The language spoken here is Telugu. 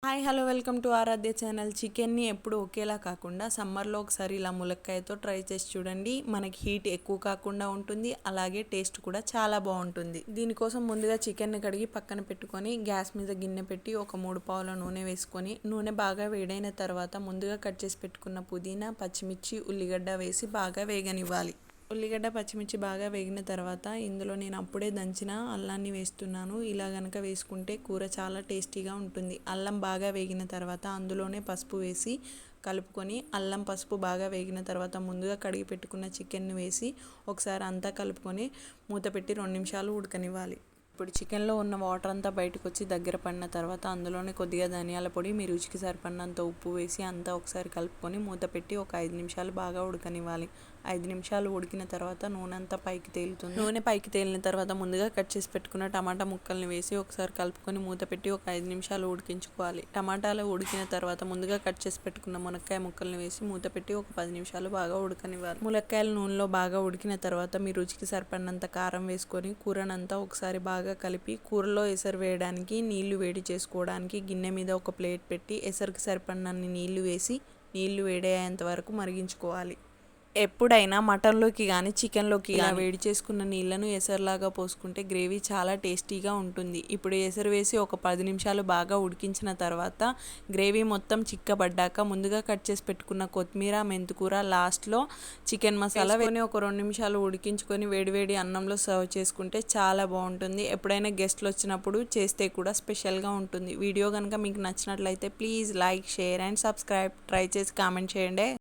Hi hello welcome to Aaradhya channel. చికెన్ని ఎప్పుడు ఒకేలా కాకుండా సమ్మర్లో ఒకసారి ఇలా ములక్కాయతో ట్రై చేసి చూడండి. మనకి హీట్ ఎక్కువ కాకుండా ఉంటుంది, అలాగే టేస్ట్ కూడా చాలా బాగుంటుంది. దీనికోసం ముందుగా చికెన్ని కడిగి పక్కన పెట్టుకొని గ్యాస్ మీద గిన్నె పెట్టి ఒక 3 పావుల నూనె వేసుకొని నూనె బాగా వేడైన తర్వాత ముందుగా కట్ చేసి పెట్టుకున్న పుదీనా, పచ్చిమిర్చి, ఉల్లిగడ్డ వేసి బాగా వేగనివ్వాలి. ఉల్లిగడ్డ పచ్చిమిర్చి బాగా వేగిన తర్వాత ఇందులో నేను అప్పుడే దంచిన అల్లాన్ని వేస్తున్నాను. ఇలా గనక వేసుకుంటే కూర చాలా టేస్టీగా ఉంటుంది. అల్లం బాగా వేగిన తర్వాత అందులోనే పసుపు వేసి కలుపుకొని అల్లం పసుపు బాగా వేగిన తర్వాత ముందుగా కడిగి పెట్టుకున్న చికెన్ను వేసి ఒకసారి అంతా కలుపుకొని మూత పెట్టి 2 నిమిషాలు ఉడకనివ్వాలి. ఇప్పుడు చికెన్లో ఉన్న వాటర్ అంతా బయటకు వచ్చి దగ్గర పడిన తర్వాత అందులోనే కొద్దిగా ధనియాల పొడి, మీ రుచికి సరిపడినంత ఉప్పు వేసి అంతా ఒకసారి కలుపుకొని మూత పెట్టి ఒక 5 నిమిషాలు బాగా ఉడకనివ్వాలి. 5 నిమిషాలు ఉడికిన తర్వాత నూనె అంతా పైకి తేలుతుంది. నూనె పైకి తేలిన తర్వాత ముందుగా కట్ చేసి పెట్టుకున్న టమాటా ముక్కల్ని వేసి ఒకసారి కలుపుకొని మూత పెట్టి ఒక 5 నిమిషాలు ఉడికించుకోవాలి. టమాటాలు ఉడికిన తర్వాత ముందుగా కట్ చేసి పెట్టుకున్న మునక్కాయ ముక్కల్ని వేసి మూత పెట్టి ఒక 10 నిమిషాలు బాగా ఉడకనివ్వాలి. ములక్కాయలు నూనెలో బాగా ఉడికిన తర్వాత మీ రుచికి సరిపడినంత కారం వేసుకొని కూరనంతా ఒకసారి బాగా కలిపి కూరలో ఎసరు వేయడానికి నీళ్లు వేడి చేసుకోవడానికి గిన్నె మీద ఒక ప్లేట్ పెట్టి ఎసరుకి సరిపడినన్ని నీళ్లు వేసి నీళ్లు వేడయ్యేంత వరకు మరిగించుకోవాలి. ఎప్పుడైనా మటన్లోకి కానీ చికెన్లోకి ఇలా వేడి చేసుకున్న నీళ్ళను ఎసరులాగా పోసుకుంటే గ్రేవీ చాలా టేస్టీగా ఉంటుంది. ఇప్పుడు ఎసరు వేసి ఒక 10 నిమిషాలు బాగా ఉడికించిన తర్వాత గ్రేవీ మొత్తం చిక్కబడ్డాక ముందుగా కట్ చేసి పెట్టుకున్న కొత్తిమీర, మెంతికూర, లాస్ట్లో చికెన్ మసాలా వేసుకొని ఒక 2 నిమిషాలు ఉడికించుకొని వేడివేడి అన్నంలో సర్వ్ చేసుకుంటే చాలా బాగుంటుంది. ఎప్పుడైనా గెస్ట్లు వచ్చినప్పుడు చేస్తే కూడా స్పెషల్గా ఉంటుంది. వీడియో కనుక మీకు నచ్చినట్లయితే please like, share and subscribe. Try చేసి కామెంట్ చేయండి.